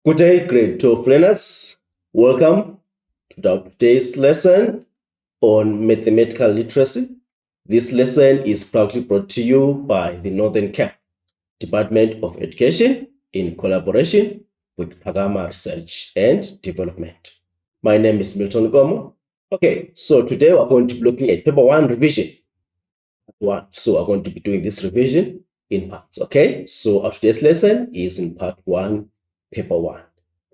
Good day, grade 12 learners. Welcome to today's lesson on mathematical literacy. This lesson is proudly brought to you by the Northern Cape Department of Education in collaboration with Pagama Research and Development. My name is Milton Gomo. Okay, so today we're going to be looking at paper 1 revision. So we're going to be doing this revision in parts. Okay, so our today's lesson is in part 1, paper 1.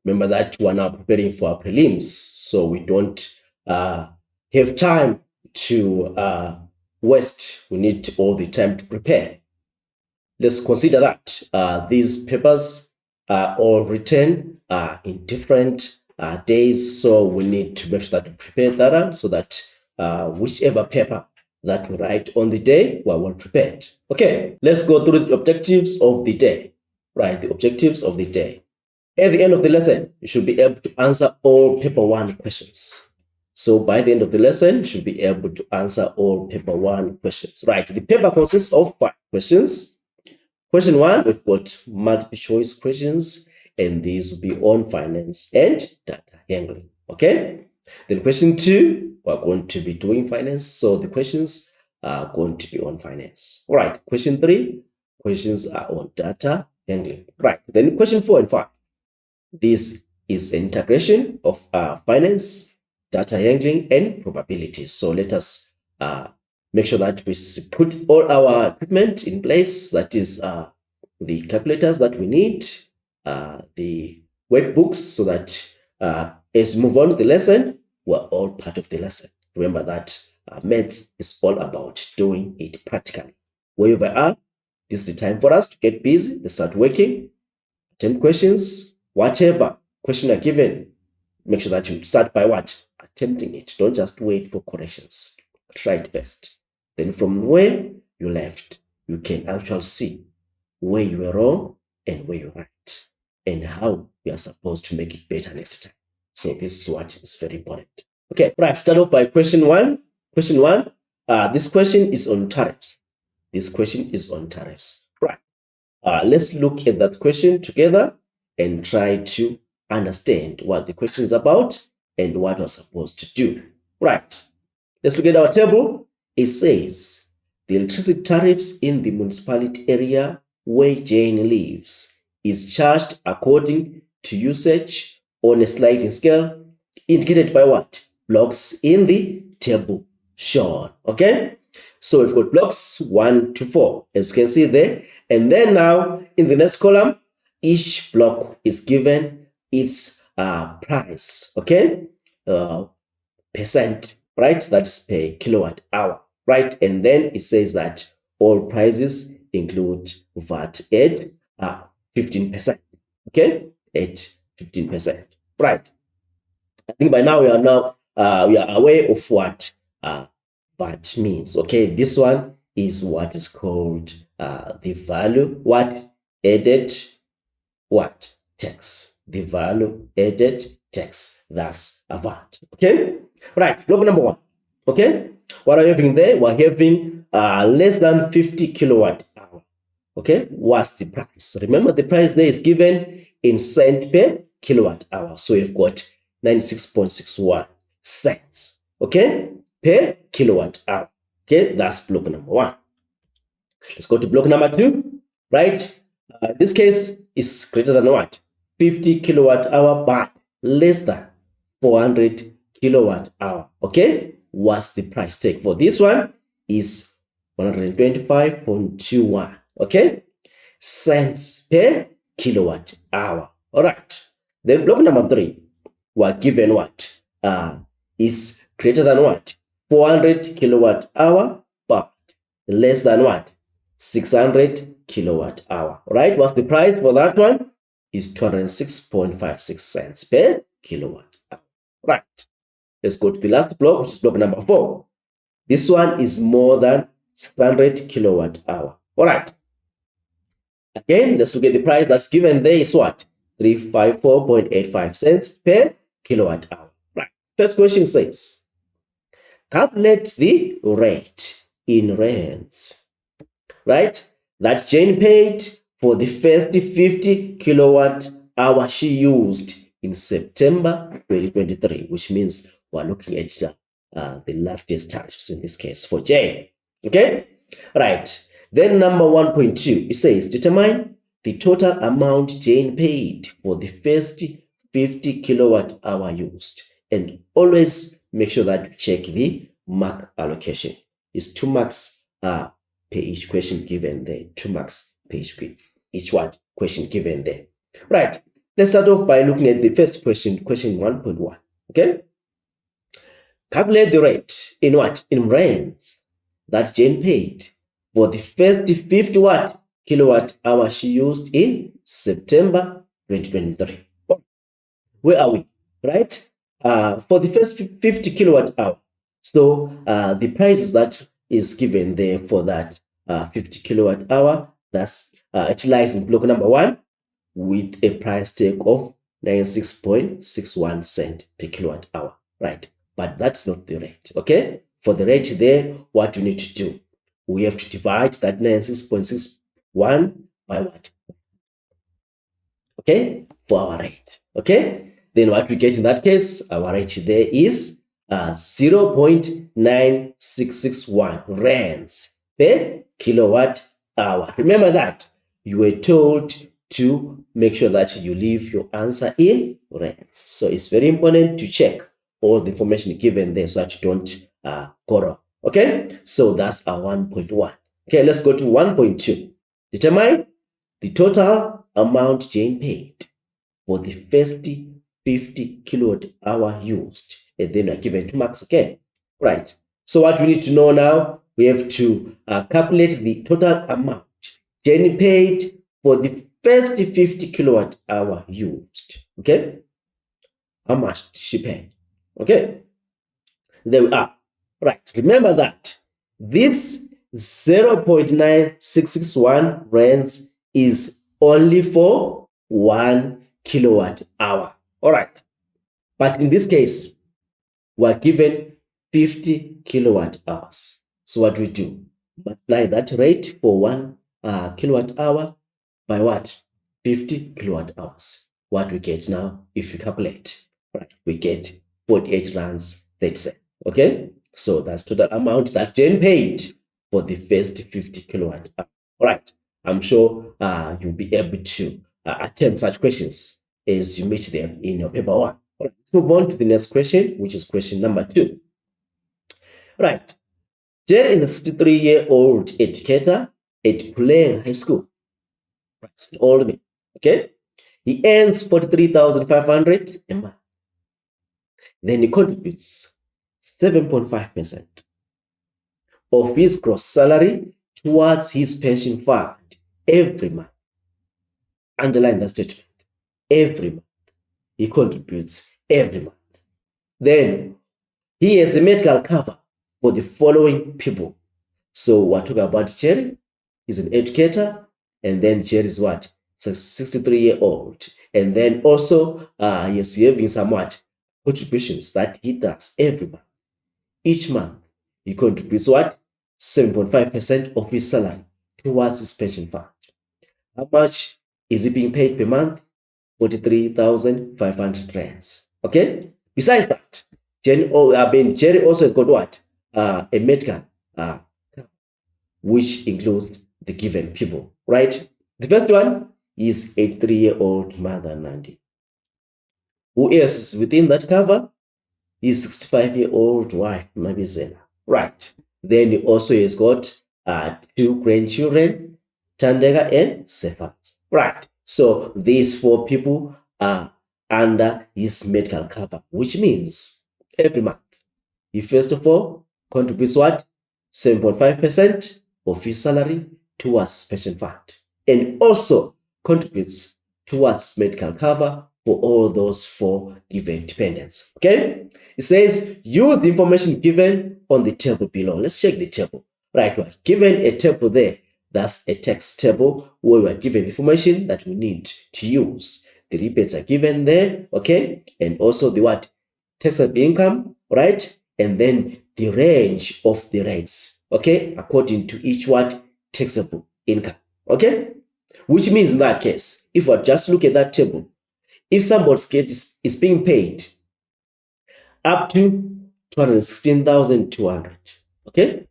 Remember that we're now preparing for our prelims, so we don't have time to waste. We need all the time to prepare. Let's consider that these papers are all written in different days, so we need to make sure that we prepare that so that whichever paper that we write on the day, we're well prepared. Okay, let's go through the objectives of the day. Right, the objectives of the day. At the end of the lesson, you should be able to answer all paper 1 questions. So by the end of the lesson, you should be able to answer all paper 1 questions. Right, the paper consists of 5 questions. Question 1, we've got multiple choice questions, and these will be on finance and data handling. Okay, then question 2, we're going to be doing finance, so the questions are going to be on finance. All right, question 3, questions are on data handling. Right, then question 4 and 5. This is an integration of finance, data handling, and probabilities. So let us make sure that we put all our equipment in place. That is the calculators that we need, the workbooks, so that as we move on with the lesson, we're all part of the lesson. Remember that maths is all about doing it practically. Wherever we are, this is the time for us to get busy, to start working, attempt questions. Whatever question are given, make sure that you start by what? Attempting it. Don't just wait for corrections. Try it best. Then from where you left, you can actually see where you were wrong and where you're right, and how you are supposed to make it better next time. So this is what is very important. Okay, right. Start off by question 1. Question 1. This question is on tariffs. This question is on tariffs. Right. Let's look at that question together and try to understand what the question is about and what we're supposed to do. Right. Let's look at our table. It says the electricity tariffs in the municipality area where Jane lives is charged according to usage on a sliding scale indicated by what? Blocks in the table shown. Okay. So we've got blocks 1 to 4, as you can see there. And then now in the next column, each block is given its price, okay? Percent, right? That is per kilowatt hour, right? And then it says that all prices include VAT at 15%, okay? At 15%, right? I think by now we are aware of what VAT means, okay? This one is what is called the value, what added what? Tax. The value added tax. That's a VAT. Okay? Right. Block number 1. Okay? What are you having there? We're having less than 50 kilowatt hour. Okay? What's the price? Remember, the price there is given in cent per kilowatt hour. So you've got 96.61 cents. Okay? Per kilowatt hour. Okay? That's block number 1. Let's go to block number 2. Right? This case is greater than what? 50 kilowatt hour, but less than 400 kilowatt hour. Okay? What's the price tag for this one? Is 125.21. Okay? Cents per kilowatt hour. All right. Then block number 3, we're given what? Is greater than what? 400 kilowatt hour, but less than what? 600 kilowatt hour. Right? What's the price for that one? Is 206.56 cents per kilowatt hour. Right. Let's go to the last block, which is block number 4. This one is more than 600 kilowatt hour. All right. Again, let's look at the price that's given there is what? 354.85 cents per kilowatt hour. Right. First question says, calculate the rate in rands. Right? That Jane paid for the first 50 kilowatt hour she used in September 2023, which means we're looking at the last year's tariffs in this case for Jane. Okay, right. Then number 1.2, it says determine the total amount Jane paid for the first 50 kilowatt hour used, and always make sure that you check the mark allocation. It's 2 marks per each question given there. 2 marks per each question given there. Right. Let's start off by looking at the first question, question 1.1. Okay. Calculate the rate in what? In rands that Jane paid for the first 50 kilowatt hour she used in September 2023. Where are we? Right? For the first 50 kilowatt hour. So the price that is given there for that 50 kilowatt hour, that's it lies in block number 1 with a price tag of 96.61 cents per kilowatt hour. Right? But that's not the rate. Okay? For the rate there, what we need to do, we have to divide that 96.61 by what? Okay? For our rate. Okay? Then what we get in that case, our rate there is 0.9661 rands per kilowatt hour. Remember that you were told to make sure that you leave your answer in rands. So it's very important to check all the information given there so that you don't go wrong. Okay, so that's our 1.1. Okay, let's go to 1.2. Determine the total amount Jane paid for the first 50 kilowatt hour used, and then we're given 2 marks again. Right. So what we need to know now, we have to calculate the total amount Jane paid for the first 50 kilowatt hour used. Okay. How much did she pay? Okay. There we are. Right. Remember that this 0.9661 rands is only for 1 kilowatt hour. All right. But in this case, we're given 50 kilowatt hours. So what we do? Multiply that rate for 1 kilowatt hour by what? 50 kilowatt hours. What we get now, if you calculate, right, we get 48 rands 30 cents. Okay? So that's total amount that Jane paid for the first 50 kilowatt hour. All right. I'm sure you'll be able to attempt such questions as you meet them in your paper 1. All right. Let's move on to the next question, which is question number 2. Right. Jane is a 63-year-old educator at Playing High School. Right. Old man. Okay. He earns 43,500 a month. Then he contributes 7.5% of his gross salary towards his pension fund every month. Underline that statement. Every month. He contributes every month. Then he has a medical cover for the following people. So we're talking about Jerry. He's an educator. And then Jerry is what? It's a 63-year-old. And then also he is having some what? Contributions that he does every month. Each month, he contributes what? 7.5% of his salary towards his pension fund. How much is he being paid per month? 43,500 rands. Okay? Besides that, Jerry also has got what? A medical which includes the given people, right? The first one is 83-year-old mother Nandi. Who else is within that cover? His 65-year-old wife, Mabizela. Right. Then he also has got 2 grandchildren, Tandega and Sefat. Right. So these 4 people are under his medical cover, which means every month he first of all contributes what? 7.5% of his salary towards his pension fund, and also contributes towards medical cover for all those 4 given dependents. Okay? It says use the information given on the table below. Let's check the table. Right, we're given a table there. That's a text table where we're given the information that we need to use. The rebates are given there, okay? And also the what? Taxable income, right? And then the range of the rates, okay? According to each what? Taxable income, okay? Which means in that case, if we just look at that table, if somebody is being paid up to 216,200, okay,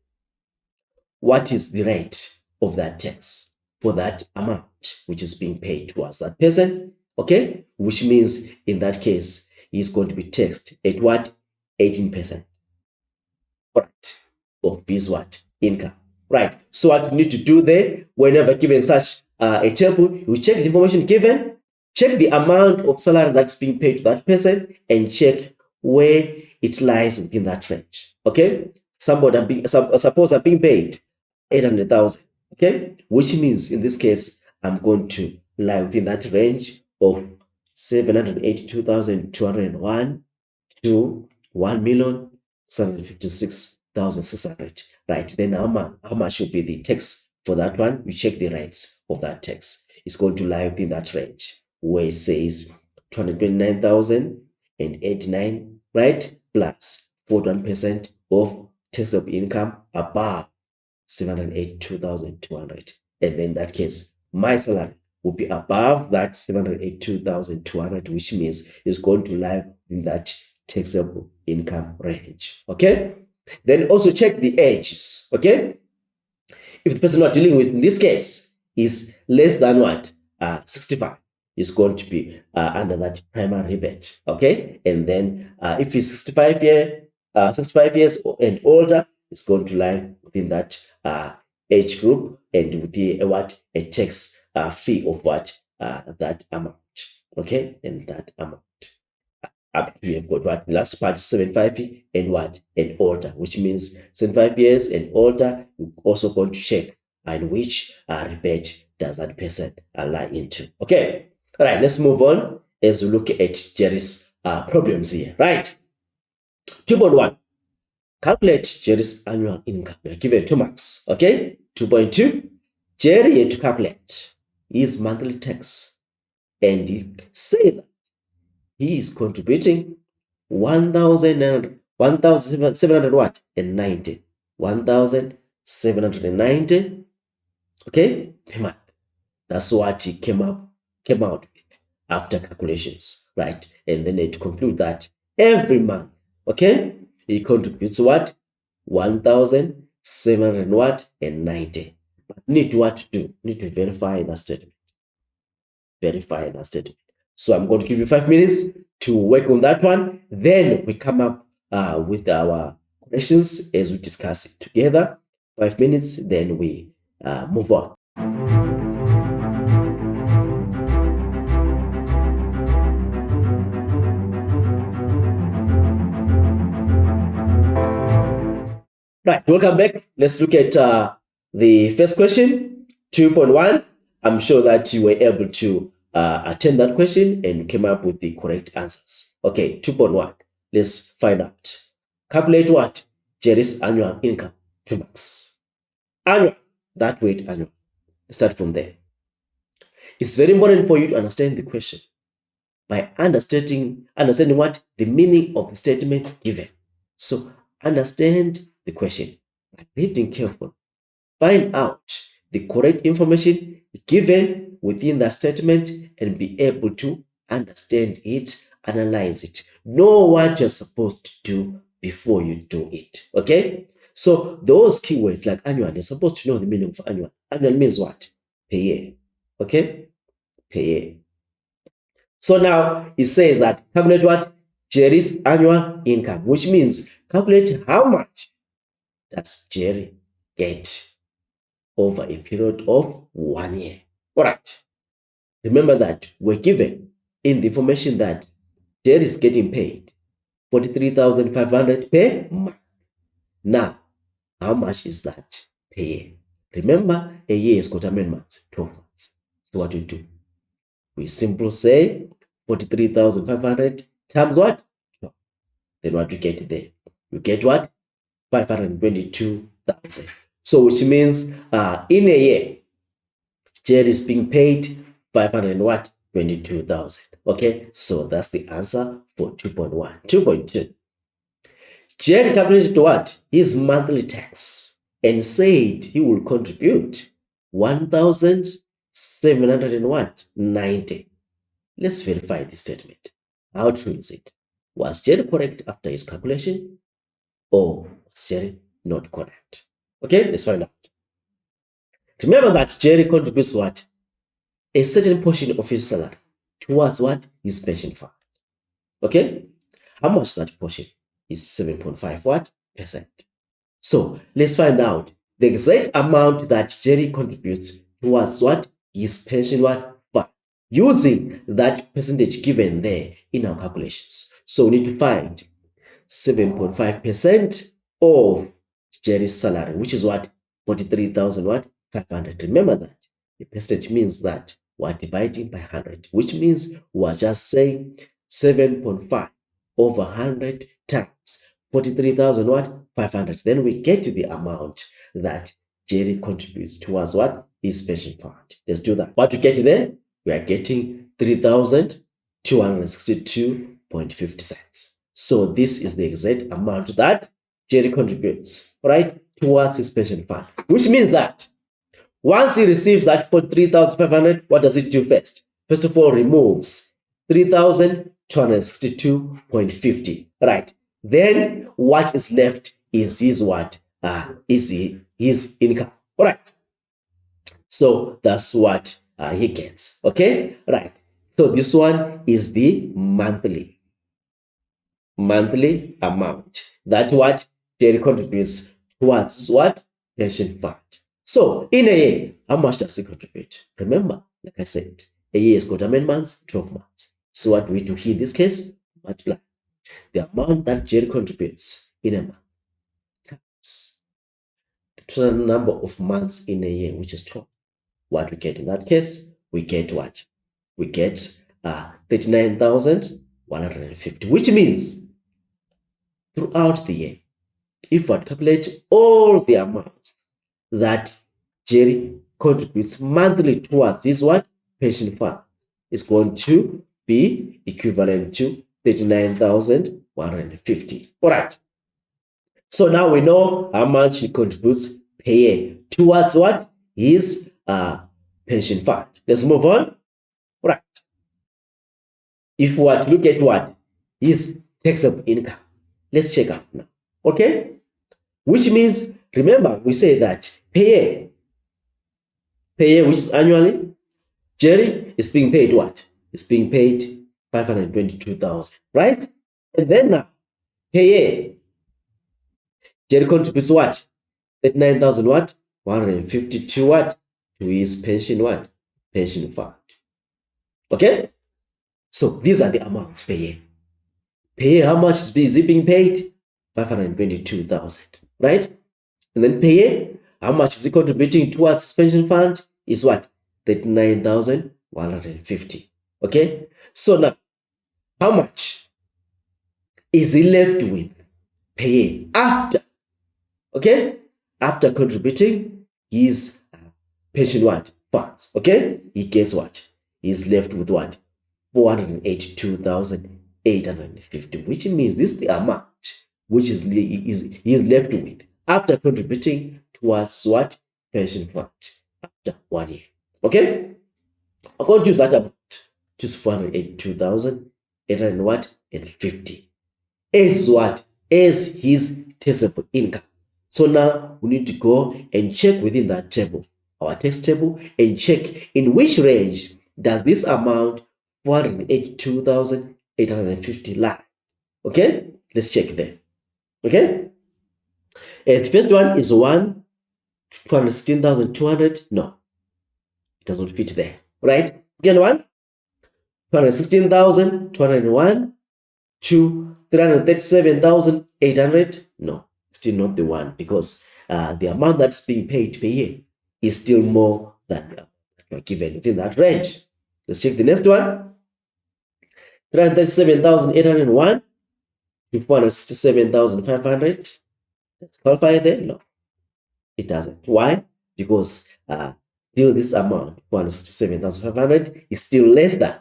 what is the rate of that tax for that amount which is being paid towards that person? Okay, which means in that case, he's going to be taxed at what? 18%. Right, of his what? Income. Right. So what you need to do there, whenever given such a table, you check the information given, check the amount of salary that's being paid to that person, and check where it lies within that range. Okay. Suppose I'm being paid 800,000. Okay, which means in this case, I'm going to lie within that range of 782,201 to 1,756,600. Right, then how much will be the tax for that one? You check the rates of that tax. It's going to lie within that range where it says 229,089, right, plus 41% of taxable income above 782,200. And then in that case, my salary will be above that 782,200, which means it's going to lie in that taxable income range. Okay, then also check the ages. Okay, if the person you are dealing with in this case is less than what 65, is going to be under that primary rebate. Okay, and then if he's 65 years and older, it's going to lie within that age group and with the a tax fee of what that amount. Okay, and that amount. Up to we have got what last part 75 and what and older, which means 75 years and older. You're also going to check and which rebate does that person lie into. Okay, all right, let's move on as we look at Jerry's problems here. Right, 2.1, calculate Jerry's annual income. You're given 2 marks. Okay, 2.2, Jerry had to calculate his monthly tax and he said that he is contributing 1,700 what? And 90. 1,790, okay, per month. That's what he came out with after calculations, right? And then they conclude that every month, okay, he contributes what? 1,700 what? And 90. But need what to do? Need to verify that statement. Verify that statement. So I'm going to give you 5 minutes to work on that one. Then we come up with our questions as we discuss it together. 5 minutes, then we move on. Right, welcome back. Let's look at the first question, 2.1. I'm sure that you were able to attempt that question and came up with the correct answers. Okay, 2.1. Let's find out. Calculate what? Jerry's annual income. 2 marks. Annual. That word annual. Start from there. It's very important for you to understand the question by understanding what the meaning of the statement given. So understand the question by reading carefully. Find out the correct information given within that statement and be able to understand it, analyze it, know what you're supposed to do before you do it. Okay, so those keywords like annual, you're supposed to know the meaning of annual. Annual means what? Per year. Okay, per year. So now it says that calculate what? Jerry's annual income, which means calculate how much does Jerry get over a period of 1 year. All right. Remember that we're given in the information that Jerry is getting paid 43,500 per month. Now, how much is that per year? Remember, a year is got how many months? 12 months. So what we do? We simply say 43,500 times what? 12. Then what you get there? You get what? 522,000. So which means in a year, Jerry is being paid 522,000. Okay, so that's the answer for 2.1. 2.2. Jerry calculated what? His monthly tax and said he will contribute 1,790. Let's verify this statement. How true is it? Was Jerry correct after his calculation, or was Jerry not correct? Okay, let's find out. Remember that Jerry contributes what? A certain portion of his salary towards what? His pension fund. Okay? How much is that portion? Is 7.5 what? Percent. So let's find out the exact amount that Jerry contributes towards what? His pension what? Fund. Using that percentage given there in our calculations. So we need to find 7.5% of Jerry's salary, which is what? 43,000 what? 500. Remember that the percentage means that we're dividing by 100, which means we're just saying 7.5 over 100 times 43,000 what? 500. Then we get the amount that Jerry contributes towards what? His pension fund. Let's do that. What we get there? We are getting 3,262.50 cents. So this is the exact amount that Jerry contributes, right, towards his pension fund, which means that once he receives that for 3,500, what does it do first? First of all, removes 3,262.50, right? Then what is left is his what? Is his income, all right? So that's what he gets, okay? Right. So this one is the monthly amount that what Jerry contributes towards what? Pension fund. So in a year, how much does he contribute? Remember, like I said, a year has got how many months? 12 months. So what do we do here in this case? Multiply the amount that Jerry contributes in a month times the total number of months in a year, which is 12. What we get in that case? We get what? We get 39,150, which means throughout the year, if we calculate all the amounts that Jerry contributes monthly towards this what? Pension fund, is going to be equivalent to 39,150. All right. So now we know how much he contributes per year towards what? His pension fund. Let's move on. All right. If we were to look at what? His taxable income. Let's check out now. Okay? Which means, remember, we say that per year, which is annually, Jerry is being paid what? Is being paid 522,000, right? And then now, per year, Jerry contributes what? 39,000 what? 152 what? To his pension what? Pension fund. Okay? So these are the amounts per year. Per year, how much is he being paid? 522,000, right? And then per year, how much is he contributing towards his pension fund? Is what? 39,150. Okay? So now, how much is he left with per year after? Okay? After contributing his pension what? Funds. Okay? He gets what? He's left with what? 482,850, which means this is the amount which he is left with after contributing towards what? Pension fund after 1 year. Okay? I'm going to use that amount. Just 482,850 as what? As his taxable income. So now we need to go and check within that table, our tax table, and check in which range does this amount 482,850 lie. Okay? Let's check there. Okay? And the first one is 216,200. No, it doesn't fit there. Right? Second one, 216,201 to 337,800. No, still not the one, because the amount that's being paid per year is still more than the amount that you are given within that range. Let's check the next one. 337,801 to 467,500. Let's qualify there. No, it doesn't. Why? Because still this amount, 467,500, is still less than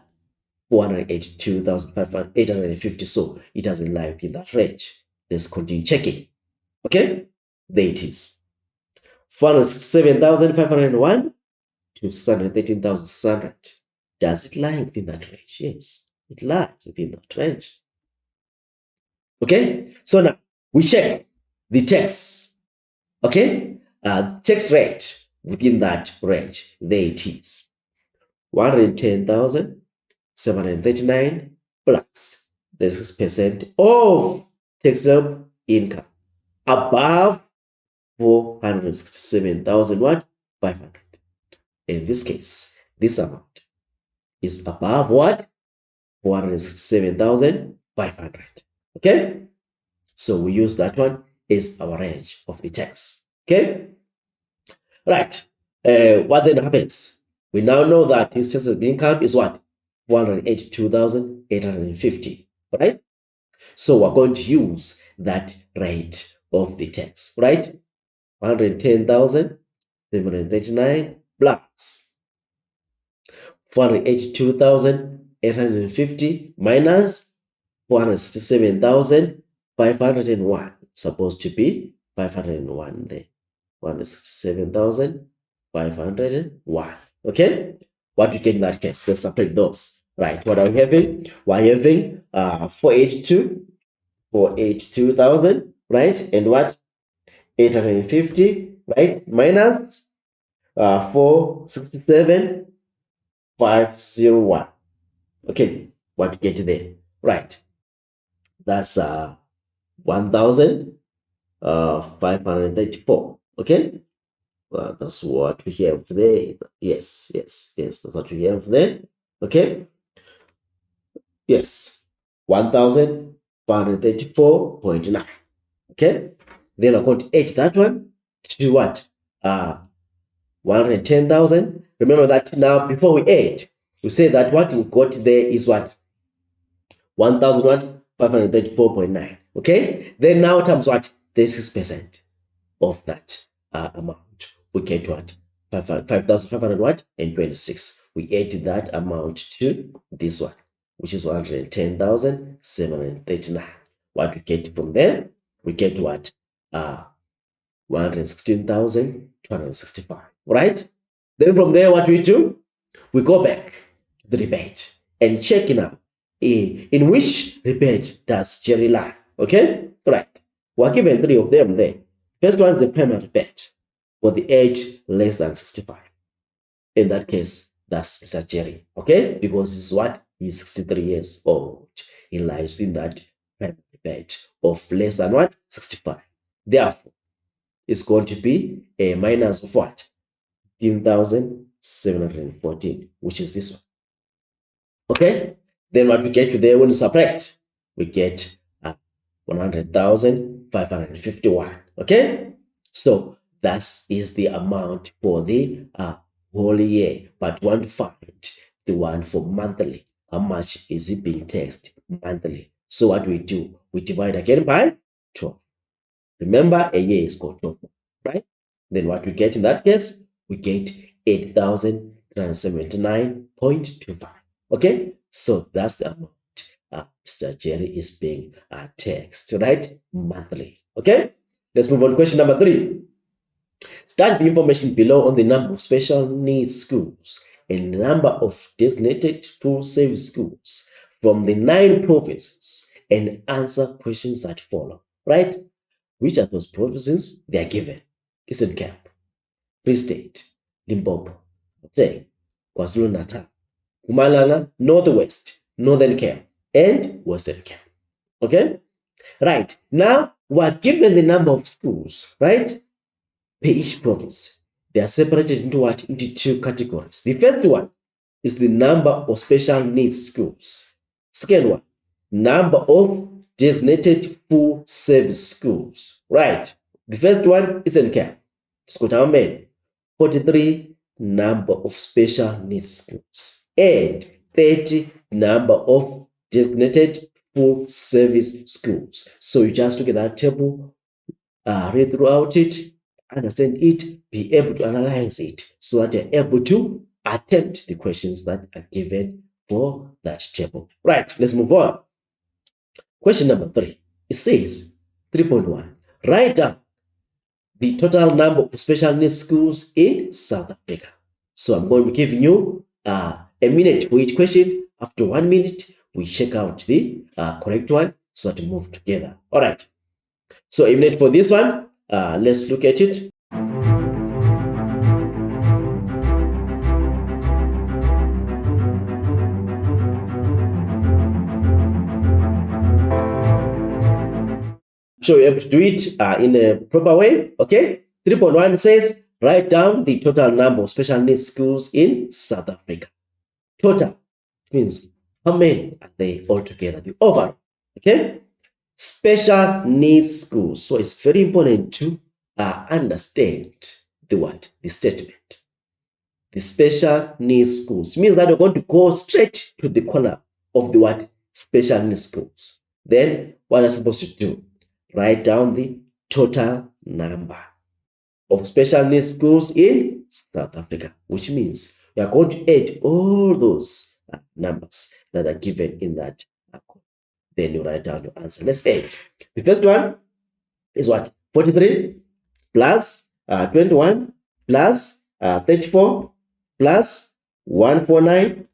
482,850. So it doesn't lie within that range. Let's continue checking. Okay, there it is. 467,501 to 613,600. Does it lie within that range? Yes, it lies within that range. Okay, so now we check the tax. Okay, tax rate within that range. There it is, 110,739 plus the 6% of taxable income above 467,000 what? 500. In this case, this amount is above what? 467,500. Okay? So we use that one as our range of the tax. Okay? Right. What then happens? We now know that his taxable income is what? 182,850. Right? So we're going to use that rate of the tax. Right? 110,739 plus 482,850 minus 467,501. Supposed to be 501 there. 167,501. Okay? What we get in that case? Let's separate those. Right. What are we having? We're having 482,000, right? And what? 850, right? Minus 467,501. Okay, what we get there? Right. That's 1,534. Okay. That's what we have there. Yes. That's what we have there. Okay. Yes. 1,534.9. Okay. Then I'm going to add that one to what? 110,000. Remember that now before we add, we say that what we got there is what? 1,534.9. Okay. Then now times what? 36% of that amount. We get what? 5,500 what? And 26. We add that amount to this one, which is 110,739. What we get from there? We get what? 116,265. Right? Then from there, what we do? We go back to the rebate and check now in which rebate does Jerry lie. Okay? Right. We're given 3 of them there. First one is the primary rebate for the age less than 65. In that case, that's Mr. Jerry. Okay? Because this is what? He's 63 years old. He lies in that primary rebate of less than what? 65. Therefore, it's going to be a minus of what? 15,714, which is this one. Okay? Then what we get there when we subtract, we get 100,551. Okay? So that is the amount for the whole year. But we want to find the one for monthly. How much is it being taxed monthly? So what we do? We divide again by 12. Remember, a year is called 12 months, right? Then what we get in that case, we get 8,379.25. Okay? So that's the amount Mr. Jerry is being taxed, right? Monthly. Okay? Let's move on to question number 3. Start the information below on the number of special needs schools and the number of designated full service schools from the 9 provinces and answer questions that follow, right? Which are those provinces? They are given. Eastern Cape, Free State, Limpopo, KwaZulu-Natal, Mpumalanga, Northwest, Northern Cape, and Western Cape. Okay? Right. Now, we're given the number of schools, right? Per each province. They are separated into what? Into 2 categories. The first one is the number of special needs schools. Second one, number of designated full service schools. Right. The first one is in Cape. It's got how many? 43 number of special needs schools and 30 number of designated full service schools. So you just look at that table, read throughout it, understand it, be able to analyze it so that you're able to attempt the questions that are given for that table. Right, let's move on. Question number 3. It says 3.1. Write down the total number of special needs schools in South Africa. So I'm going to be giving you a minute for each question. After 1 minute, we check out the correct one so that we move together. All right. So a minute for this one. Let's look at it. So you're able to do it in a proper way. Okay. 3.1 says, write down the total number of special needs schools in South Africa. Total means how many are they altogether, the overall. Okay. Special needs schools. So it's very important to understand the what? The statement. The special needs schools means that we're going to go straight to the column of the what? Special needs schools. Then what are you supposed to do? Write down the total number of special needs schools in South Africa, which means we are going to add all those numbers that are given in that column. Then you write down your answer. Let's add. The first one is what? 43 plus 21 plus 34 plus 149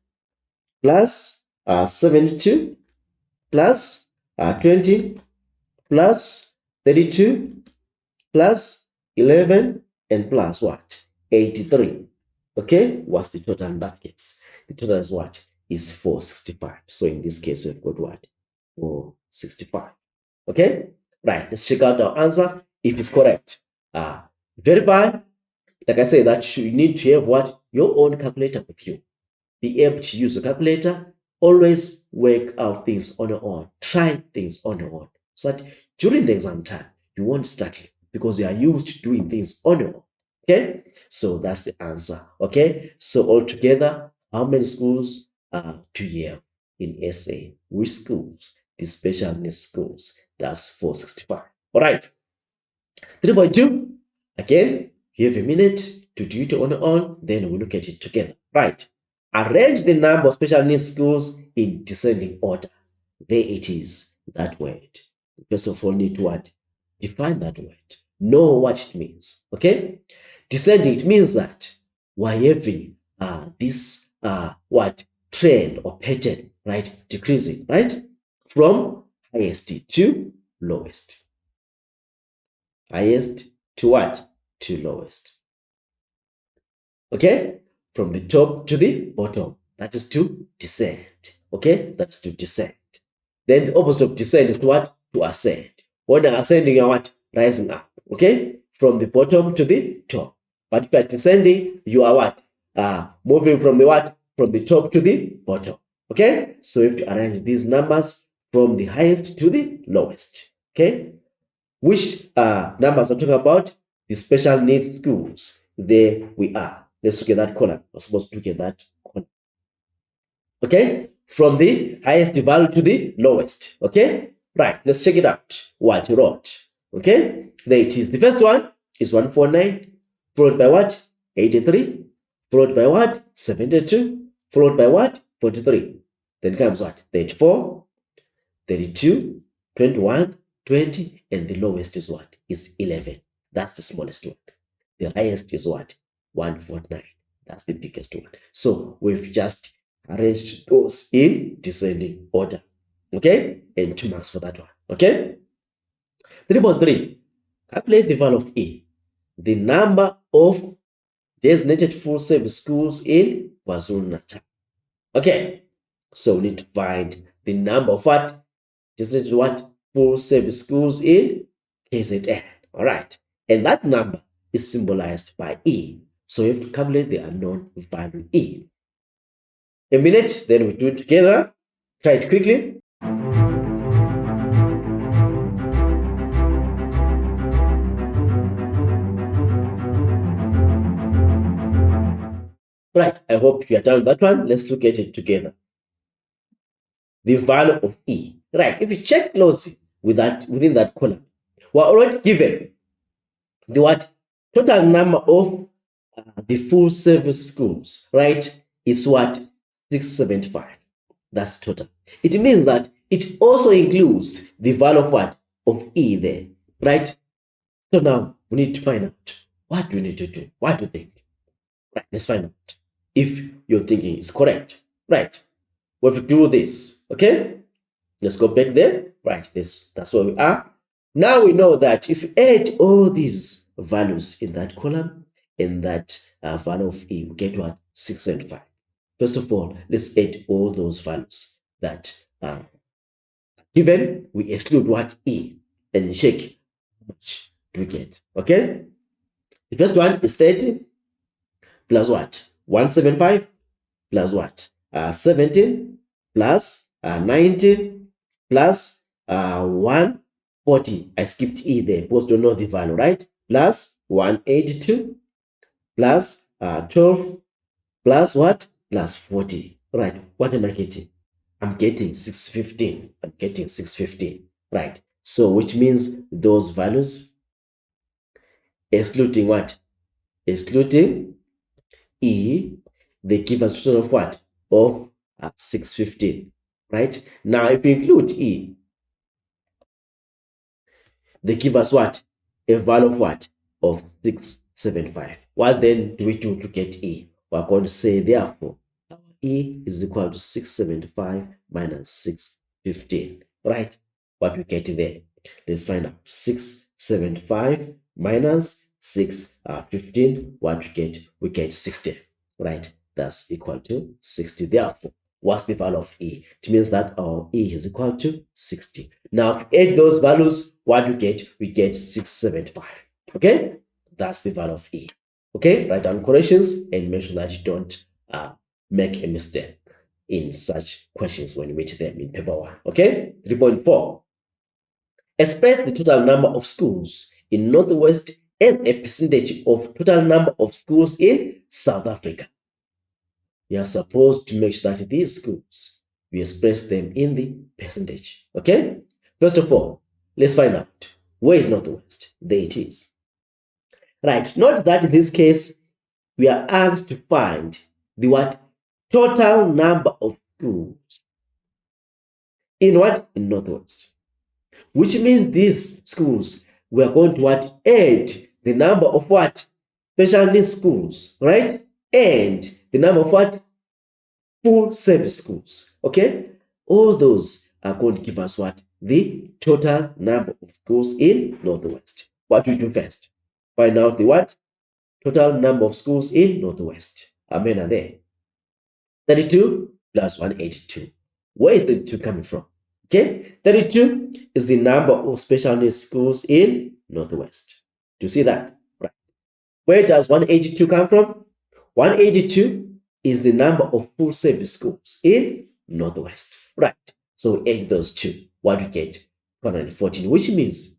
plus 72 plus 20 plus 32 plus 11 and plus what? 83. Okay, what's the total in that case? The total is what? Is 465. So in this case, we've got what? 465. Okay, right. Let's check out our answer if it's correct. Verify. Like I said, that you need to have what? Your own calculator with you. Be able to use a calculator. Always work out things on your own. Try things on your own. So that during the exam time, you won't struggle because you are used to doing things on your own. Okay, so that's the answer. Okay, so altogether, how many schools do you have in SA? Which schools? The special needs schools. That's 465. All right. 3.2. Again, you have a minute to do it on your own. Then we'll look at it together. Right. Arrange the number of special needs schools in descending order. There it is. That word. First of all, need to what? Define that word. Know what it means. Okay? Descending, it means that we're having this what? Trend or pattern, right? Decreasing, right? From highest to lowest. Highest to what? To lowest. Okay? From the top to the bottom. That is to descend. Okay? That's to descend. Then the opposite of descend is to what? To ascend. When you're ascending, you're what? Rising up. Okay? From the bottom to the top. But if you're descending, you are what? Moving from the what? From the top to the bottom. Okay? So you have to arrange these numbers from the highest to the lowest. Okay? Which numbers I'm talking about? The special needs schools. There we are. Let's look at that column. We're supposed to look at that column. Okay? From the highest value to the lowest. Okay? Right. Let's check it out. What you wrote. Okay? There it is. The first one is 149. Followed by what? 83. Followed by what? 72. Followed by what? 43. Then comes what? 34. 32. 21. 20. And the lowest is what? Is 11. That's the smallest one. The highest is what? 149. That's the biggest one. So we've just arranged those in descending order. Okay? And 2 marks for that one. Okay? 3.3. Calculate the value of E. The number of designated full service schools in KwaZulu-Natal. Okay? So we need to find the number of what? Designated what? Full service schools in KZN. All right. And that number is symbolized by E. So we have to calculate the unknown value E. A minute, then we do it together. Try it quickly. Right, I hope you are done with that one. Let's look at it together. The value of E. Right, if you check closely with that within that column, we're already given the what? Total number of the full service schools, right? Is what? 675. That's total. It means that it also includes the value of what? Of E there, right? So now we need to find out what do we need to do. What do you think? Right, let's find out. if your thinking is correct. Right. We have to do this. Okay. Let's go back there. Right. That's where we are. Now we know that if you add all these values in that column, in that value of E, we get what? 675. First of all, let's add all those values that are given. We exclude what? E, and check how much do we get. Okay. The first one is 30 plus what? 175 plus what? 17 plus 19 plus 140. I skipped E there because don't know the value, right? Plus 182 plus 12 plus what? Plus 40. Right. What am I getting? I'm getting 615. I'm getting 615. Right. So which means those values excluding what? Excluding E, they give us a total of what? Of 615. Right? Now, if we include E, they give us what? A value of what? Of 675. What then do we do to get E? We're going to say, therefore, our E is equal to 675 minus 615. Right? What we get there? Let's find out. 675 minus 615. What we get? We get 60. Right? That's equal to 60. Therefore, what's the value of E? It means that our E is equal to 60. Now, if we add those values, what we get? We get 675. Okay? That's the value of E. Okay? Write down corrections and make sure that you don't make a mistake in such questions when you meet them in paper 1. Okay? 3.4. Express the total number of schools in Northwest as a percentage of total number of schools in South Africa. We are supposed to make sure that these schools, we express them in the percentage. Okay? First of all, let's find out where is Northwest. There it is. Right. Note that in this case, we are asked to find the what? Total number of schools in what? In Northwest. Which means these schools, we are going to what? Add the number of what? Special needs schools, right? And the number of what? Full service schools. Okay? All those are going to give us what? The total number of schools in Northwest. What we do first? Find out the what? Total number of schools in Northwest. How many are there? 32 plus 182. Where is the 2 coming from? Okay? 32 is the number of special needs schools in Northwest. Do you see that? Right. Where does 182 come from? 182 is the number of full service schools in Northwest. Right. So we add those two. What we get? 214, which means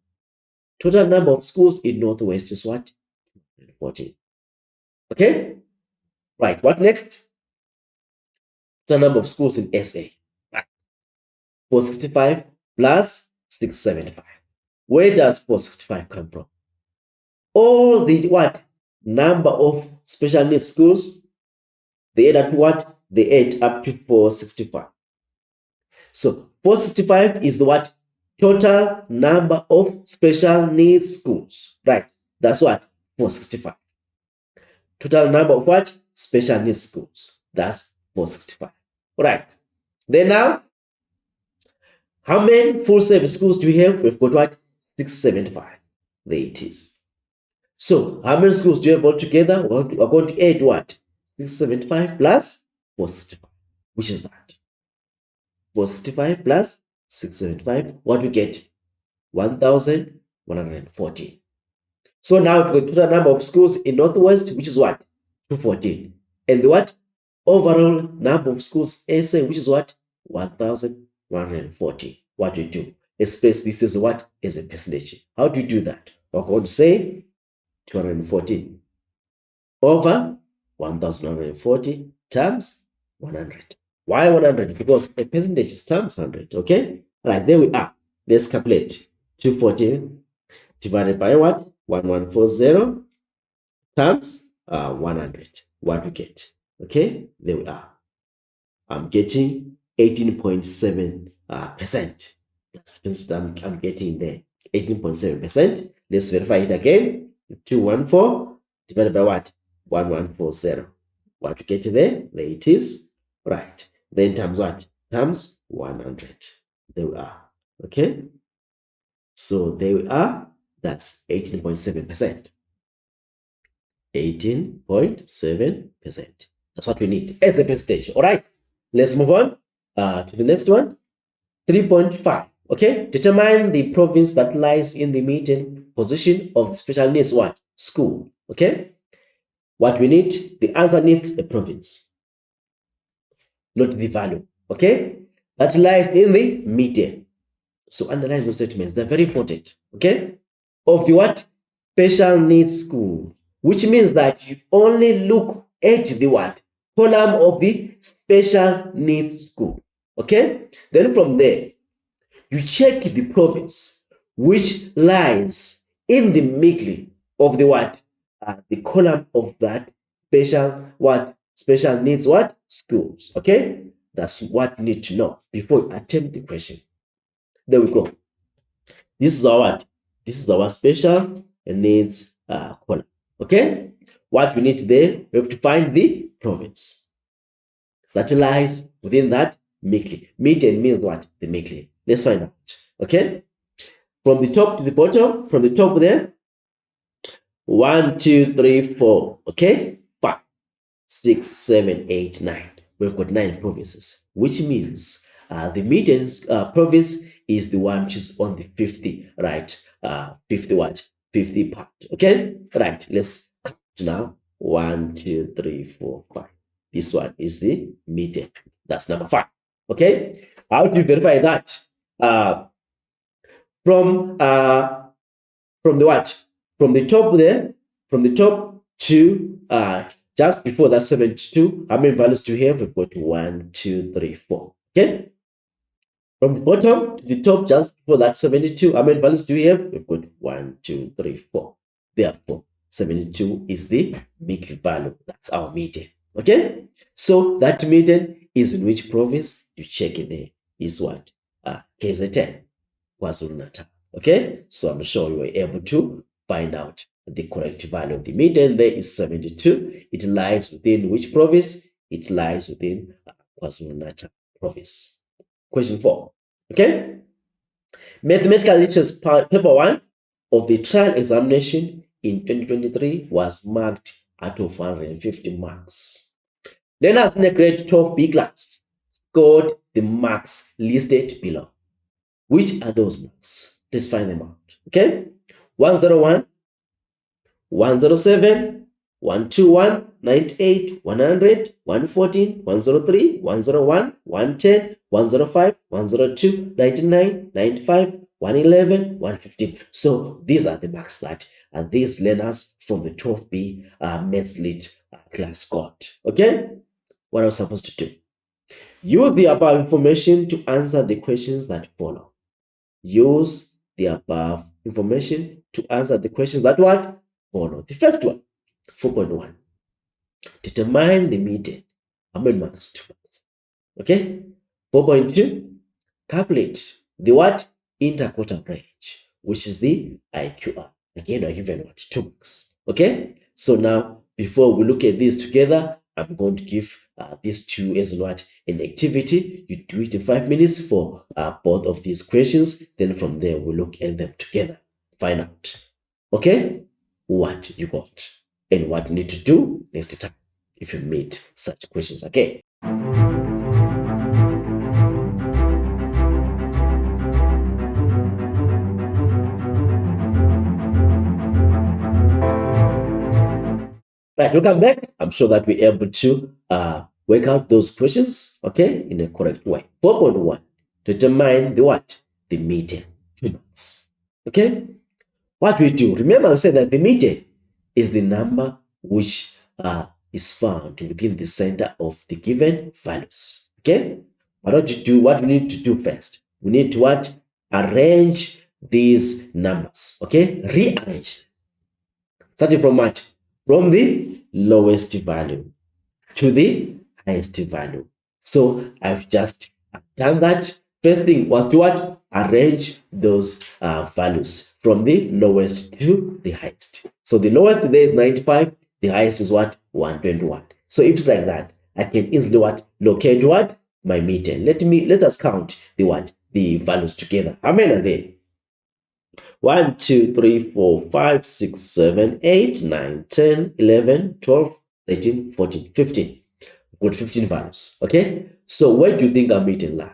total number of schools in Northwest is what? 214. Okay? Right. What next? Total number of schools in SA. Right. 465 plus 675. Where does 465 come from? All the what? Number of special needs schools, they add up to what? They add up to 465. So 465 is the what? Total number of special needs schools. Right. That's what? 465. Total number of what? Special needs schools. That's 465. Right. Then now, how many full service schools do we have? We've got what? 675. There it is. So, how many schools do you have altogether? We're going to add what? 675 plus 465. Which is that? 465 plus 675. What we get? 1,140. So now the total number of schools in Northwest, which is what? 214. And the what? Overall number of schools SA, which is what? 1,140. What do you do? Express this as what? As a percentage. How do you do that? We're going to say 214 over 1,140 times 100. Why 100? Because a percentage is times 100. Okay? Right, there we are. Let's calculate. 214 divided by what? 1140 times 100. What we get? Okay? There we are. I'm getting 18.7%. That's the percent I'm getting there. 18.7%. Let's verify it again. 214 divided by what? 1140. What we get there it is, right? Then times what? Times 100. There we are, okay? So there we are, that's 18.7%. 18.7%. That's what we need as a percentage, all right? Let's move on to the next one. 3.5, okay? Determine the province that lies in the median position of the special needs what? School, okay? What we need, the answer needs a province, not the value, okay? That lies in the median. So underline those statements, they're very important, okay? Of the what? Special needs school, which means that you only look at the what? Column of the special needs school, okay? Then from there, you check the province which lies in the middle of the what? The column of that special what? Special needs what? Schools, okay? That's what you need to know before you attempt the question. There we go. This is our what? This is our special needs column, okay? What we need there, we have to find the province that lies within that middle. Median means what? The middle. Let's find out, okay? From the top to the bottom, from the top there, 1, 2, 3, 4, okay? 5, 6, 7, 8, 9. We've got 9 provinces, which means the median province is the one which is on the 50, right? 50 what? 50 part, okay? Right, let's count now. 1, 2, 3, 4, 5. This one is the median. That's number 5, okay? How do you verify that? From the what? From the top there, from the top to just before that 72, how many values do we have? We've got 1, 2, 3, 4. Okay. From the bottom to the top, just before that 72, how many values do we have? We've got 1, 2, 3, 4. Therefore, 72 is the middle value. That's our median. Okay. So that median is in which province? You check it there. Is what? KZN. KwaZulu-Natal. Okay, so I'm sure you were able to find out the correct value of the median. There is 72. It lies within which province? It lies within KwaZulu-Natal province. Question 4. Okay, mathematical literacy paper 1 of the trial examination in 2023 was marked out of 150 marks. Learners in the grade 12B class scored the marks listed below. Which are those marks? Let's find them out. Okay, 101, 107, 121, 98, 100, 114, 103, 101, 110, 105, 102, 99, 95, 111, 115. So these are the marks that these learners from the 12B Maths Lit class got. Okay, what I was supposed to do? Use the above information to answer the questions that follow. Use the above information to answer the questions that what follow. The first one, 4.1. Determine the median. How many marks? 2 marks. Okay. 4.2. Calculate the what? Interquartile range, which is the IQR. Again, we're given what? 2 marks. Okay. So now, before we look at these together, I'm going to give these two as what? An activity. You do it in 5 minutes for both of these questions. Then from there, we'll look at them together. Find out, okay, what you got and what you need to do next time if you meet such questions again. Right, welcome back. I'm sure that we're able to work out those questions, okay, in a correct way. 4.1, determine the what? The median, 2 marks. Okay, what we do, remember I said that the median is the number which is found within the center of the given values. Okay, what we need to do first, we need to what? Arrange these numbers. Okay, rearrange. Starting from what? From the lowest value to the highest value. So I've just done that. First thing was to what? Arrange those values from the lowest to the highest. So the lowest there is 95. The highest is what? 121. So if it's like that, I can easily what? Locate what? My median. Let us count the what? The values together. How many are there? 1, 2, 3, 4, 5, 6, 7, 8, 9, 10, 11, 12, 13, 14, 15. We've got 15 values. Okay. So where do you think our median lies?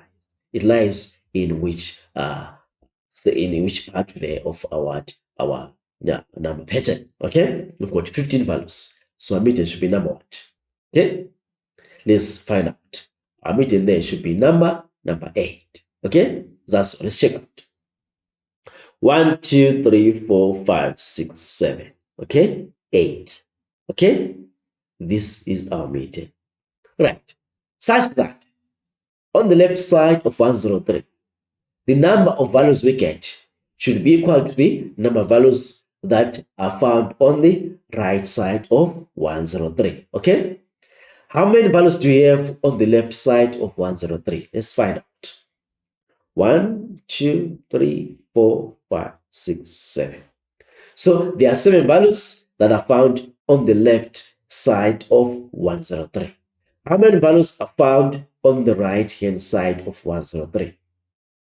It lies in which part there of our number pattern. Okay. We've got 15 values. So our median should be number what? Okay. Let's find out. Our median there should be number 8. Okay. That's all. Let's check out. 1, 2, 3, 4, 5, 6, 7. Okay, 8. Okay, this is our median. Right, such that on the left side of 103, the number of values we get should be equal to the number of values that are found on the right side of 103. Okay, how many values do we have on the left side of 103? Let's find out. 1, 2, 3, 4, 5, 6, 7. So there are 7 values that are found on the left side of 103. How many values are found on the right hand side of 103?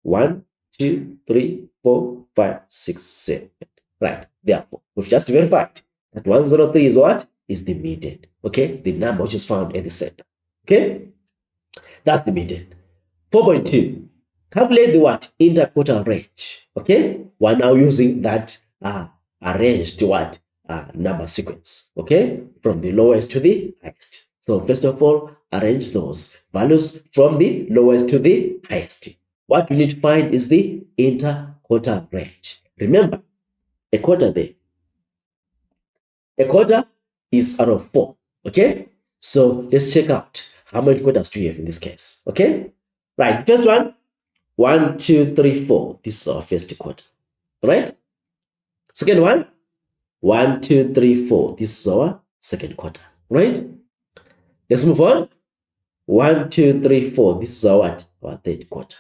1, 2, 3, 4, 5, 6, 7. Right. Therefore, we've just verified that 103 is what? Is the median. Okay? The number which is found at the center. Okay? That's the median. 4.2. Calculate the what? Interquartile range. Okay? We're now using that arranged what? Number sequence. Okay? From the lowest to the highest. So first of all, arrange those values from the lowest to the highest. What we need to find is the interquartile range. Remember, a quarter there. A quarter is out of 4. Okay? So let's check out how many quarters do we have in this case. Okay? Right. The first one. 1, 2, 3, 4. This is our first quarter. Right? Second one. 1, 2, 3, 4. This is our second quarter. Right? Let's move on. 1, 2, 3, 4. This is our what? Our third quarter.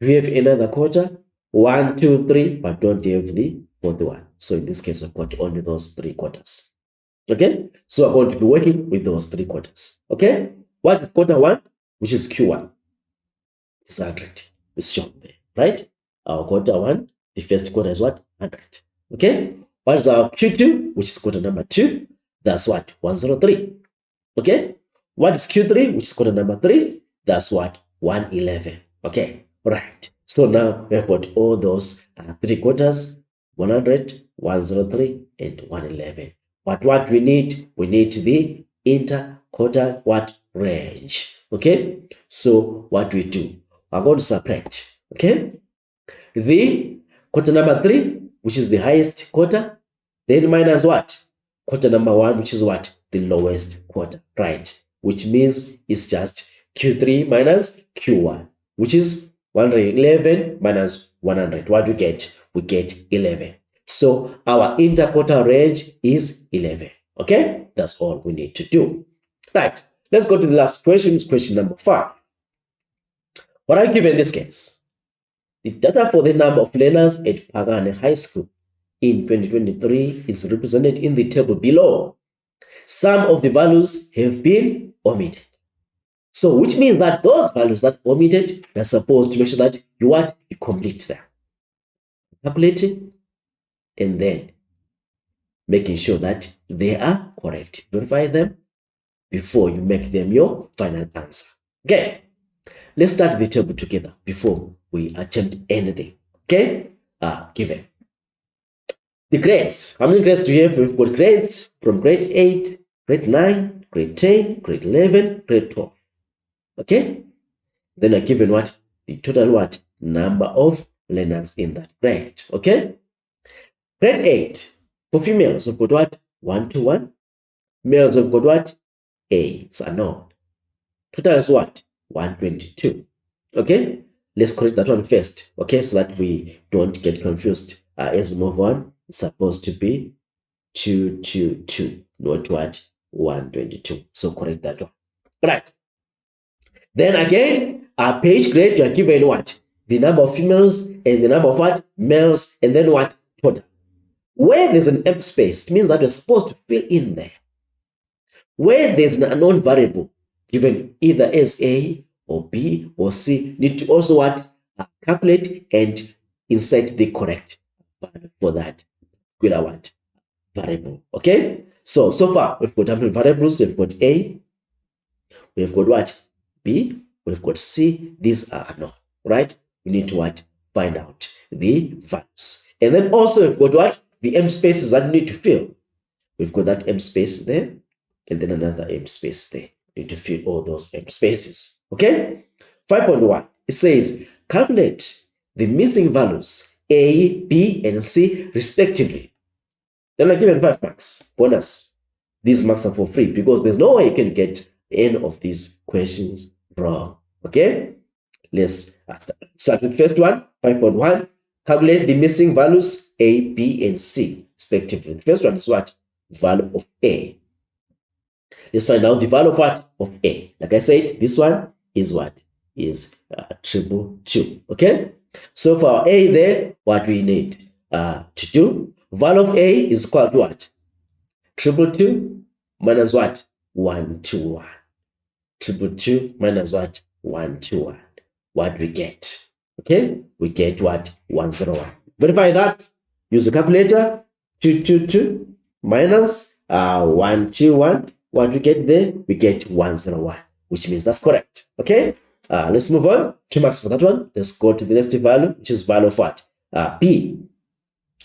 We have another quarter. 1, 2, 3, but don't have the fourth one. So in this case, we've got only those 3 quarters. Okay? So we're going to be working with those 3 quarters. Okay? What is quarter 1? Which is Q1. It's 100. It's shown there, right? Our quarter 1, the first quarter is what? 100. Okay? What is our Q2, which is quarter number 2? That's what? 103. Okay? What is Q3, which is quarter number 3? That's what? 111. Okay? Right. So now we have got all those 3 quarters, 100, 103, and 111. But what we need the interquartile what? Range. Okay? So what we do? We're going to subtract, okay? The quarter number 3, which is the highest quarter, then minus what? Quarter number 1, which is what? The lowest quarter, right? Which means it's just Q3 minus Q1, which is 111 minus 100. What do we get? We get 11. So our interquartile range is 11, okay? That's all we need to do. Right, let's go to the last question, question number 5. What are you given in this case? The data for the number of learners at Pagane High School in 2023 is represented in the table below. Some of the values have been omitted. So which means that those values that are omitted, we are supposed to make sure that you complete them. Calculating and then making sure that they are correct. Verify them before you make them your final answer. Okay. Let's start the table together before we attempt anything. Okay? Given. The grades. How many grades do you have? We've got grades from grade 8, grade 9, grade 10, grade 11, grade 12. Okay? Then are given what? The total what? Number of learners in that grade. Okay? Grade 8. For females, we've got what? 1 to 1. Males, we've got what? A. It's unknown. Total is what? 122. Okay, let's correct that one first. Okay, so that we don't get confused as we move on. It's supposed to be 222, not what? 122. So correct that one. Right. Then again, our page grade, you are given what? The number of females and the number of what? Males, and then what? Total. Where there's an empty space, it means that you're supposed to fill in there. Where there's an unknown variable given either as A or B or C, need to also what? Calculate and insert the correct value for that particular what? Variable. Okay? So far we've got different variables. We've got A, we've got what? B, we've got C. These are unknown, right? We need to what? Find out the values. And then also we've got what? The empty spaces that we need to fill. We've got that empty space there, and then another empty space there. We need to fill all those empty spaces. Okay? 5.1, it says, calculate the missing values A, B, and C respectively. Then I'm given 5 marks. Bonus. These marks are for free because there's no way you can get any of these questions wrong. Okay? Let's start with the first one, 5.1. Calculate the missing values A, B, and C respectively. The first one is what? Value of A. Let's find out the value of what? Of A. Like I said, this one is what? Is 222. Okay? So for our A there, what we need to do? Value of A is equal to what? 222 minus what? 121. 222 minus what? 121. What we get? Okay? We get what? 101. Verify that. Use the calculator. 222 minus 121. What we get there? We get 101, which means that's correct. Okay? Let's move on. 2 marks for that one. Let's go to the next value, which is value of what? B.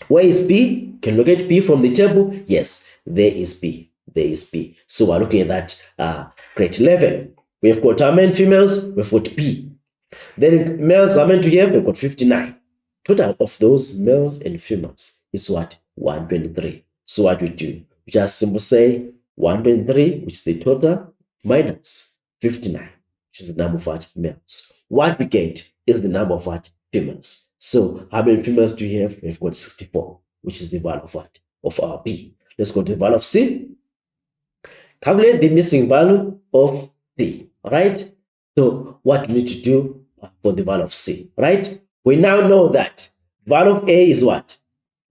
Where is B? Can you locate B from the table? Yes, there is B. There is B. So we're looking at that grade 11. We've got our men, females, we've got B. Then males are meant to have, we've got 59. Total of those males and females is what? 123. So what we do? We just simply say 123, which is the total, minus 59, which is the number of what? Males. What we get is the number of what? Females. So how many females do we have? We've got 64, which is the value of what? Of our B. Let's go to the value of C. Calculate the missing value of C. All right. So what we need to do for the value of C, right? We now know that value of A is what?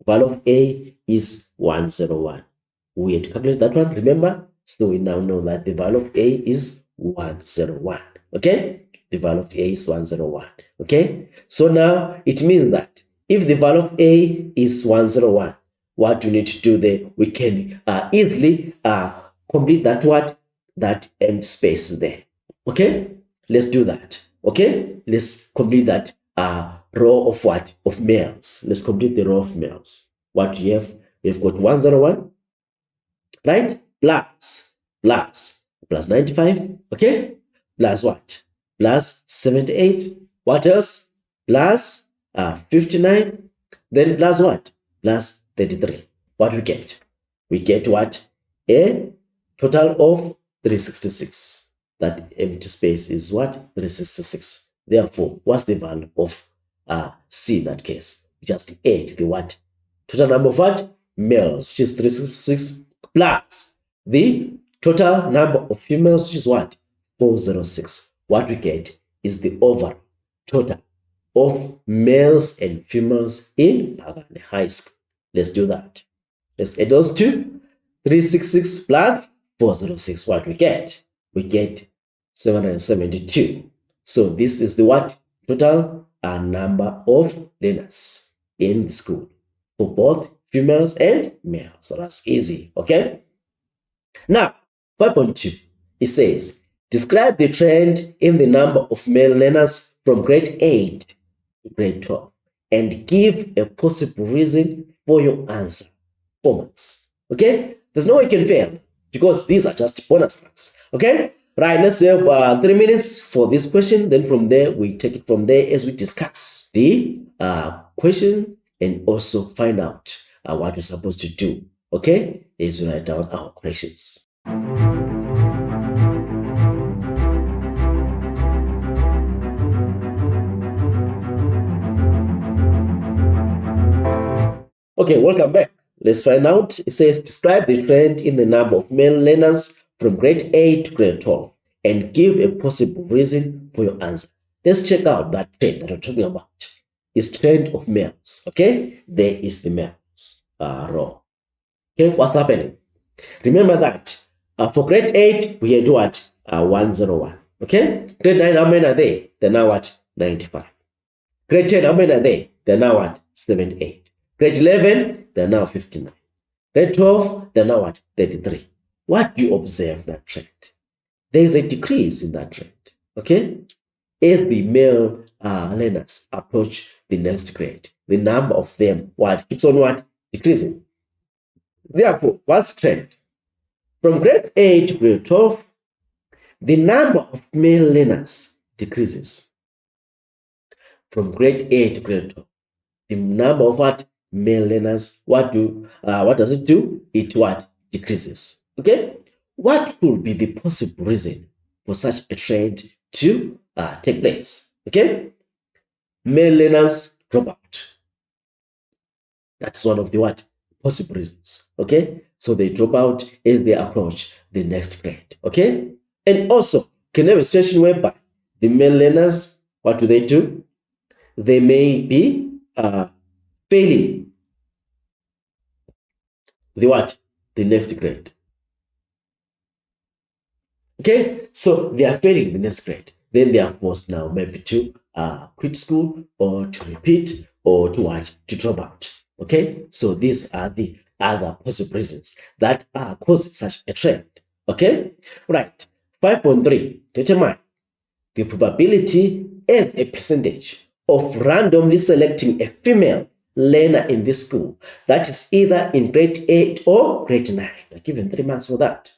Value of A is 101. We had to calculate that one, remember? So we now know that the value of A is 101. Okay? The value of A is 101. Okay? So now it means that if the value of A is 101, what we need to do there, we can easily complete that what? That empty space there. Okay? Let's do that. Okay? Let's complete that row of what? Of males. Let's complete the row of males. What we have? We've got 101, right? Plus 95. Okay? Plus what? Plus 78. What else? Plus 59. Then plus what? Plus 33. What we get? We get what? A total of 366. That empty space is what? 366. Therefore, what's the value of C in that case? Just add the what? Total number of what? Males, which is 366, plus the total number of females, which is what? 406. What we get is the overall total of males and females in Pagani High School. Let's do that. Let's add those two. 366 plus 406. What we get? We get 772. So this is the what? Total number of learners in the school for both females and males. So that's easy. Okay? Now, 5.2, it says, describe the trend in the number of male learners from grade 8 to grade 12 and give a possible reason for your answer. 4 marks. Okay? There's no way you can fail because these are just bonus marks. Okay? Right, let's have 3 minutes for this question. Then from there, we take it from there as we discuss the question and also find out what we're supposed to do. Okay? As we write down our questions. Okay, welcome back. Let's find out. It says, describe the trend in the number of male learners from grade 8 to grade 12 and give a possible reason for your answer. Let's check out that trend that we're talking about. It's trend of males. Okay? There is the males row. Okay, what's happening? Remember that For grade 8, we had what? 101. Okay? Grade 9, how many are there? They're now what? 95. Grade 10, how many are there? They're now what? 78. Grade 11, they're now 59. Grade 12, they're now what? 33. What do you observe in that trend? There is a decrease in that trend. Okay? As the male learners approach the next grade, the number of them what keeps on what? Decreasing. Therefore, what's the trend? From grade 8 to grade 12, the number of male learners decreases. From grade 8 to grade 12, the number of what? Male learners, what does it do? It what? Decreases. Okay? What could be the possible reason for such a trend to take place? Okay? Male learners drop out. That's one of the what? Possible reasons. Okay? So they drop out as they approach the next grade. Okay? And also, can have a situation whereby the male learners, what do? They may be failing the what? The next grade. Okay? So they are failing the next grade. Then they are forced now maybe to quit school or to repeat or to what? To drop out. Okay? So these are the other possible reasons that are causing such a trend. Okay? Right. 5.3. Determine the probability as a percentage of randomly selecting a female learner in this school that is either in grade 8 or grade 9. I'm given 3 marks for that.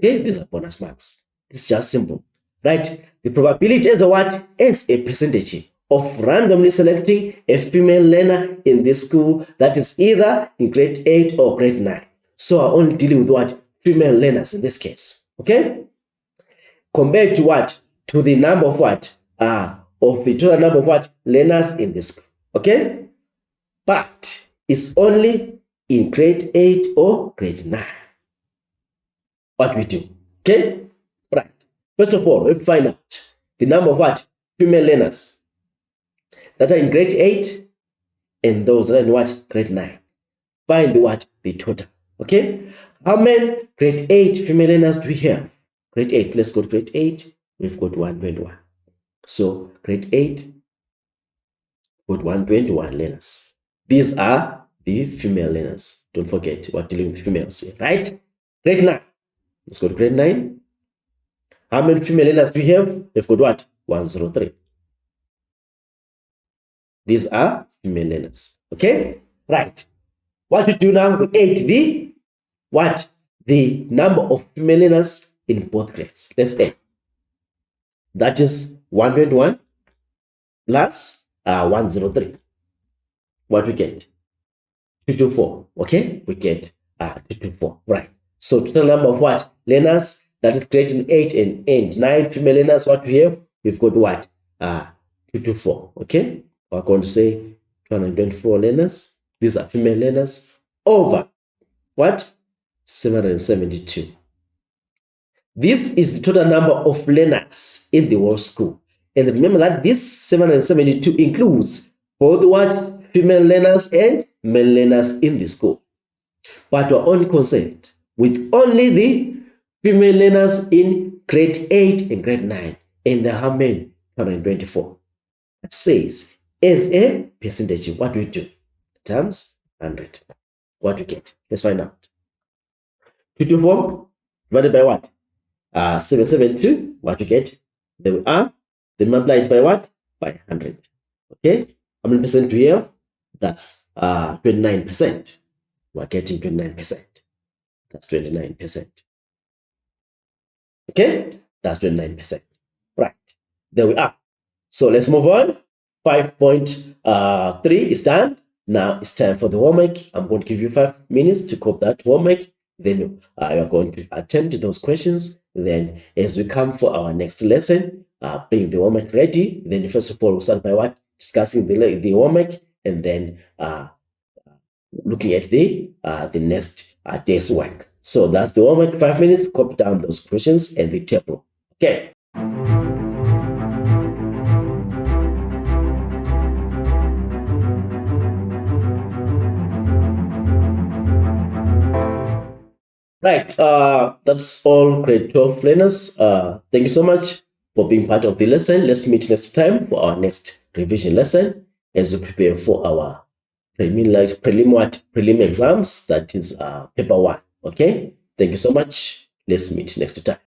Okay, these are bonus marks. It's just simple, right? The probability as a what? As a percentage of randomly selecting a female learner in this school that is either in grade 8 or grade 9. So I'm only dealing with what? Female learners in this case. Okay? Compared to what? To the number of what? Of the total number of what? Learners in this school. Okay? But it's only in grade 8 or grade 9. What we do? Okay? Right. First of all, we find out the number of what? Female learners that are in grade 8 and those that are in what? Grade 9. Find the what? The total. Okay? How many grade 8 female learners do we have? Grade 8. Let's go to grade 8. We've got 121. So grade 8, got 121 learners. These are the female learners. Don't forget, we're dealing with females here, right? Grade 9. Let's go to grade 9. How many female learners do we have? We've got what? 103. These are female learners. Okay? Right. What we do now, we add the what? The number of female learners in both grades. Let's add. That is 121 plus 103. What we get? 224. Okay? We get 224. Right. So total number of what? Learners, that is grade 8 and 9 female learners, what we have? We've got what? 224. Okay? We're going to say 224 learners. These are female learners over what? 772. This is the total number of learners in the whole school. And remember that this 772 includes both what? Female learners and male learners in the school. But we're only concerned with only the female learners in grade 8 and grade 9. And there are how many? 224. It says, as a percentage, what do we do? Times 100. What do we get? Let's find out. 224 divided by what? 772. What do we get? There we are. Then multiply it by what? By 100. Okay? How many percent do we have? That's 29%. We're getting 29%. That's 29%. Okay? That's 29%. Right. There we are. So let's move on. 5.3 is done. Now it's time for the homework. I'm going to give you 5 minutes to copy that homework. Then you are going to attempt those questions. Then as we come for our next lesson, bring the homework ready. Then first of all, we'll start by what? Discussing the homework, and then looking at the next day's work. So that's the homework. 5 minutes. Copy down those questions and the table. Okay. Right. That's all grade 12 learners. Thank you so much for being part of the lesson. Let's meet next time for our next revision lesson as we prepare for our prelim exams. That is paper 1. Okay. Thank you so much. Let's meet next time.